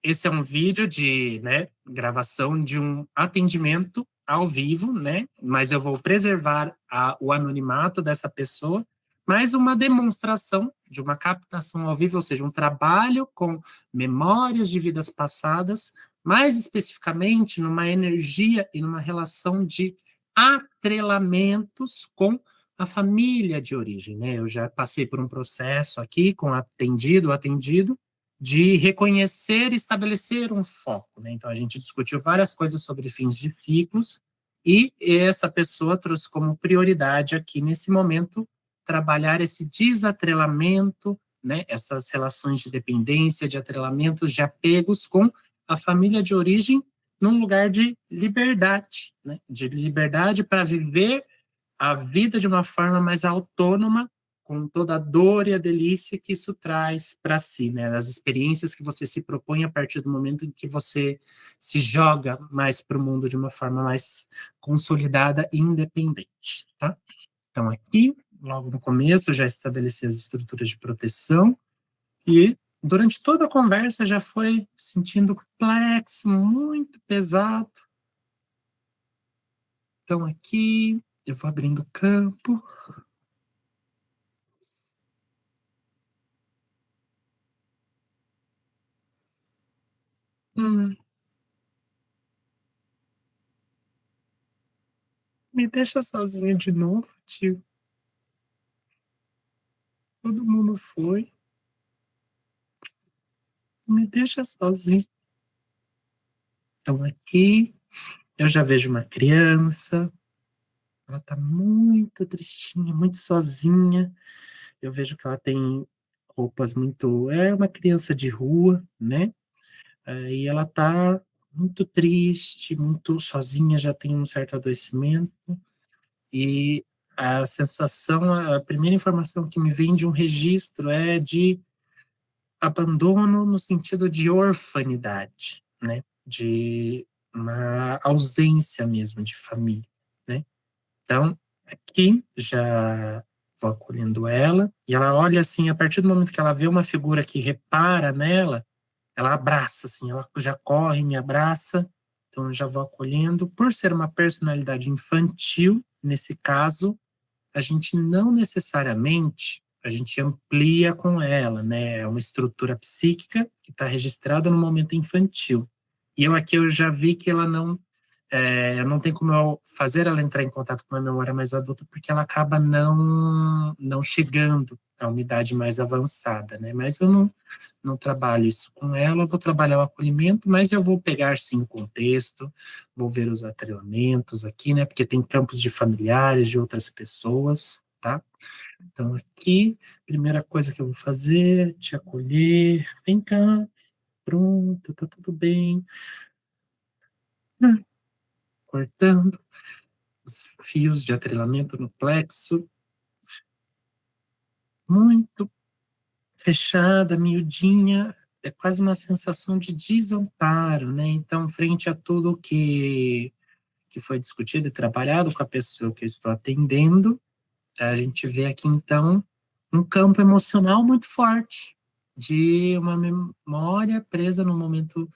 esse é um vídeo de, né, gravação de um atendimento ao vivo, né? Mas eu vou preservar o anonimato dessa pessoa, mas uma demonstração de uma captação ao vivo, ou seja, um trabalho com memórias de vidas passadas, mais especificamente numa energia e numa relação de atrelamentos com a família de origem, né? Eu já passei por um processo aqui com atendido, de reconhecer e estabelecer um foco, né? Então, a gente discutiu várias coisas sobre fins de ciclos e essa pessoa trouxe como prioridade aqui, nesse momento, trabalhar esse desatrelamento, né? Essas relações de dependência, de atrelamentos, de apegos com a família de origem num lugar de liberdade, né? De liberdade para viver a vida de uma forma mais autônoma, com toda a dor e a delícia que isso traz para si, né? As experiências que você se propõe a partir do momento em que você se joga mais para o mundo de uma forma mais consolidada e independente, tá? Então, aqui, logo no começo, já estabeleci as estruturas de proteção e durante toda a conversa já foi sentindo complexo, muito pesado. Então, aqui, eu vou abrindo o campo. Hum, Me deixa sozinho de novo, tio. Todo mundo foi. Me deixa sozinho. Então aqui eu já vejo uma criança. Ela tá muito tristinha, muito sozinha. Eu vejo que ela tem roupas muito. É uma criança de rua, né? E ela tá muito triste, muito sozinha, já tem um certo adoecimento. E a sensação, a primeira informação que me vem de um registro é de abandono no sentido de orfanidade, né? De uma ausência mesmo de família, né? Então, aqui já vou acolhendo ela, e ela olha assim, a partir do momento que ela vê uma figura que repara nela, ela abraça, assim, ela já corre, me abraça, então eu já vou acolhendo. Por ser uma personalidade infantil, nesse caso, a gente não necessariamente a gente amplia com ela, né? É uma estrutura psíquica que está registrada no momento infantil. E eu aqui eu já vi que ela não tem como eu fazer ela entrar em contato com uma memória mais adulta, porque ela acaba não chegando a uma idade mais avançada, né? Mas eu não trabalho isso com ela, eu vou trabalhar o acolhimento, mas eu vou pegar sim o contexto, vou ver os atrelamentos aqui, né? Porque tem campos de familiares, de outras pessoas, tá? Então aqui, primeira coisa que eu vou fazer, é te acolher, vem cá, pronto, tá tudo bem. Cortando os fios de atrelamento no plexo, muito fechada, miudinha, é quase uma sensação de desamparo, né? Então, frente a tudo que foi discutido e trabalhado com a pessoa que eu estou atendendo, a gente vê aqui, então, um campo emocional muito forte, de uma memória presa no momento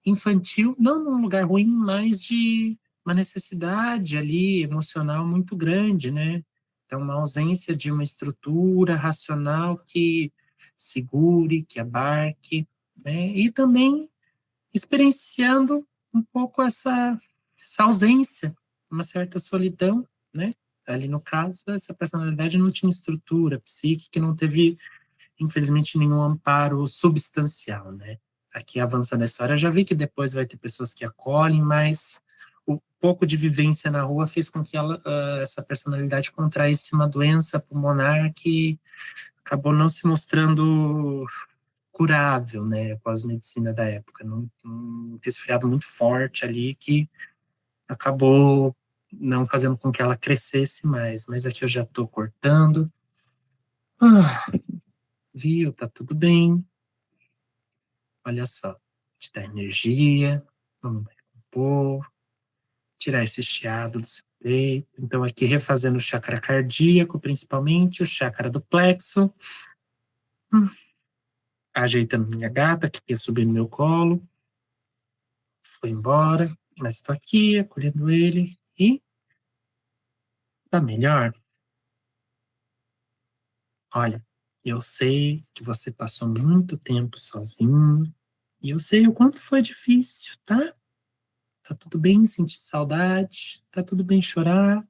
infantil, não num lugar ruim, mas de uma necessidade ali emocional muito grande, né? Então, uma ausência de uma estrutura racional que segure, que abarque, né? E também experienciando um pouco essa ausência, uma certa solidão, né? Ali no caso, essa personalidade não tinha estrutura psíquica, não teve, infelizmente, nenhum amparo substancial, né? Aqui avançando a história, já vi que depois vai ter pessoas que acolhem, mas o pouco de vivência na rua fez com que essa personalidade contraísse uma doença pulmonar que acabou não se mostrando curável, né, com as medicinas da época, um resfriado muito forte ali que acabou não fazendo com que ela crescesse mais, mas aqui eu já estou cortando. Ah, viu, tá tudo bem, olha só, te dá energia, vamos recompor, tirar esse chiado do seu peito. Então, aqui refazendo o chakra cardíaco, principalmente, o chakra do plexo. Hum, ajeitando minha gata, que quer subir no meu colo, foi embora, mas estou aqui acolhendo ele e tá melhor. Olha, eu sei que você passou muito tempo sozinho e eu sei o quanto foi difícil, tá? Tá tudo bem sentir saudade, tá tudo bem chorar.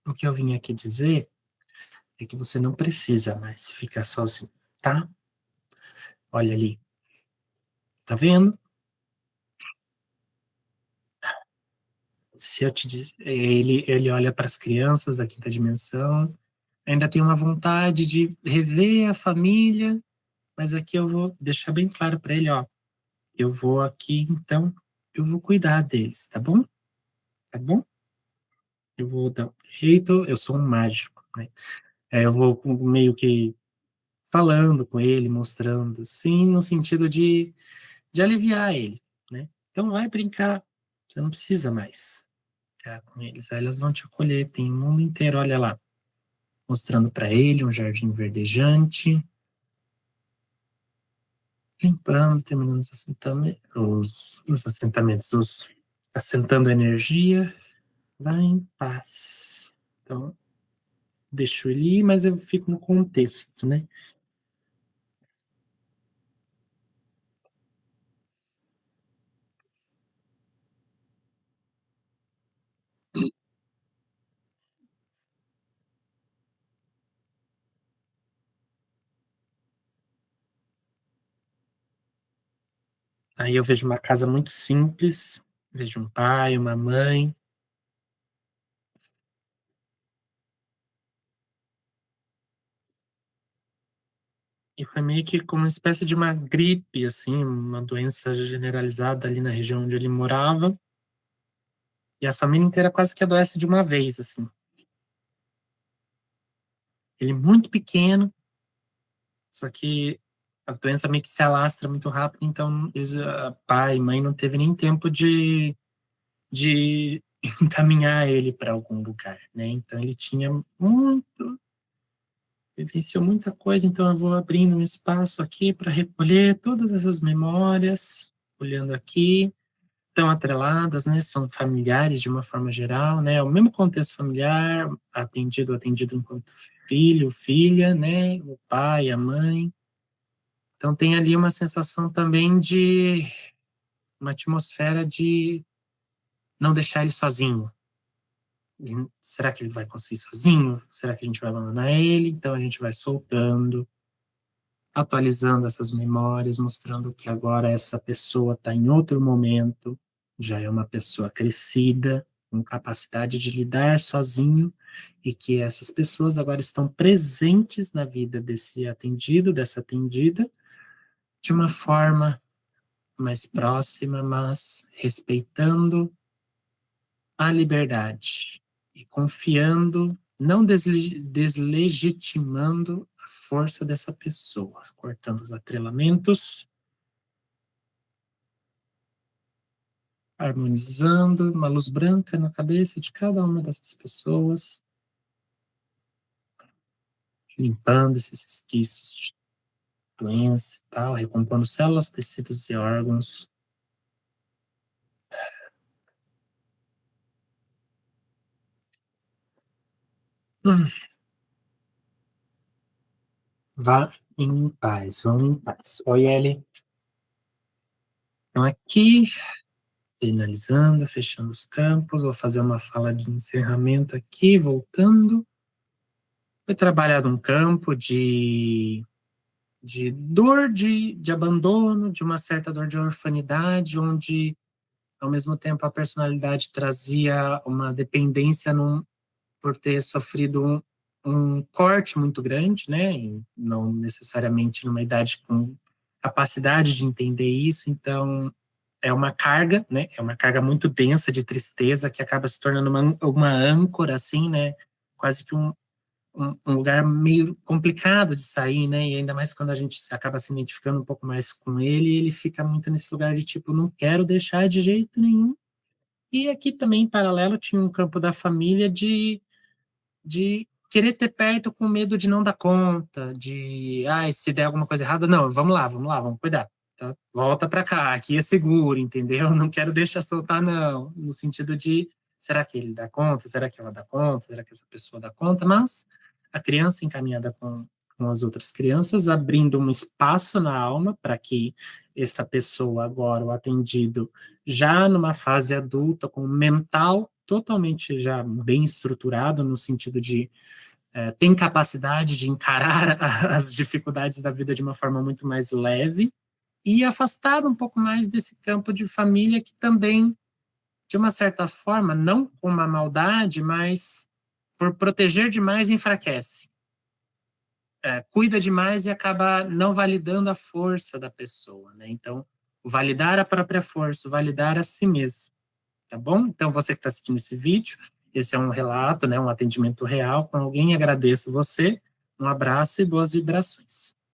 O que eu vim aqui dizer é que você não precisa mais ficar sozinho, tá? Olha ali, tá vendo? Se eu te diz, ele olha para as crianças da quinta dimensão, ainda tem uma vontade de rever a família, mas aqui eu vou deixar bem claro para ele, ó, eu vou aqui, então, eu vou cuidar deles, tá bom? Tá bom? Eu vou dar um jeito, eu sou um mágico, né? Eu vou meio que falando com ele, mostrando, sim, no sentido de aliviar ele, né? Então vai brincar, você não precisa mais ficar com eles, aí elas vão te acolher, tem o mundo inteiro, olha lá, mostrando para ele um jardim verdejante, limpando, terminando assentando energia, vai em paz. Então, deixo ele ir, mas eu fico no contexto, né? Aí eu vejo uma casa muito simples, vejo um pai, uma mãe, e foi meio que como uma espécie de uma gripe, assim, uma doença generalizada ali na região onde ele morava, e a família inteira quase que adoece de uma vez, assim. Ele muito pequeno, só que a doença meio que se alastra muito rápido, então pai e mãe não teve nem tempo de encaminhar ele para algum lugar, né? Então ele tinha muito, vivenciou muita coisa, então eu vou abrindo um espaço aqui para recolher todas essas memórias, olhando aqui, estão atreladas, né? São familiares de uma forma geral, né? O mesmo contexto familiar, atendido enquanto filho, filha, né? O pai, a mãe. Então tem ali uma sensação também de uma atmosfera de não deixar ele sozinho. Será que ele vai conseguir sozinho? Será que a gente vai abandonar ele? Então a gente vai soltando, atualizando essas memórias, mostrando que agora essa pessoa está em outro momento, já é uma pessoa crescida, com capacidade de lidar sozinho, e que essas pessoas agora estão presentes na vida desse atendido, dessa atendida, de uma forma mais próxima, mas respeitando a liberdade e confiando, não deslegitimando a força dessa pessoa, cortando os atrelamentos, harmonizando, uma luz branca na cabeça de cada uma dessas pessoas, limpando esses resquícios de doença e tal, recompondo células, tecidos e órgãos. Hum, vá em paz, vão em paz. Oi, Ellie. Então, aqui, finalizando, fechando os campos, vou fazer uma fala de encerramento aqui, voltando. Foi trabalhado um campo de dor, de abandono, de uma certa dor de orfanidade, onde, ao mesmo tempo, a personalidade trazia uma dependência por ter sofrido um corte muito grande, né? E não necessariamente numa idade com capacidade de entender isso, então é uma carga, né? É uma carga muito densa de tristeza que acaba se tornando uma âncora, assim, né? Quase que um lugar meio complicado de sair, né? E ainda mais quando a gente acaba se identificando um pouco mais com ele, ele fica muito nesse lugar de tipo, não quero deixar de jeito nenhum. E aqui também, em paralelo, tinha um campo da família de querer ter perto com medo de não dar conta, de, ai, se der alguma coisa errada, não, vamos lá, vamos cuidar. Tá? Volta para cá, aqui é seguro, entendeu? Não quero deixar soltar, não. No sentido de, será que ele dá conta? Será que ela dá conta? Será que essa pessoa dá conta? Mas a criança encaminhada com as outras crianças, abrindo um espaço na alma para que essa pessoa agora, o atendido, já numa fase adulta, com o mental totalmente já bem estruturado, no sentido de tem capacidade de encarar as dificuldades da vida de uma forma muito mais leve e afastado um pouco mais desse campo de família que também, de uma certa forma, não com uma maldade, mas por proteger demais, enfraquece. Cuida demais e acaba não validando a força da pessoa, né? Então, validar a própria força, validar a si mesmo, tá bom? Então, você que está assistindo esse vídeo, esse é um relato, né, um atendimento real com alguém, agradeço você, um abraço e boas vibrações.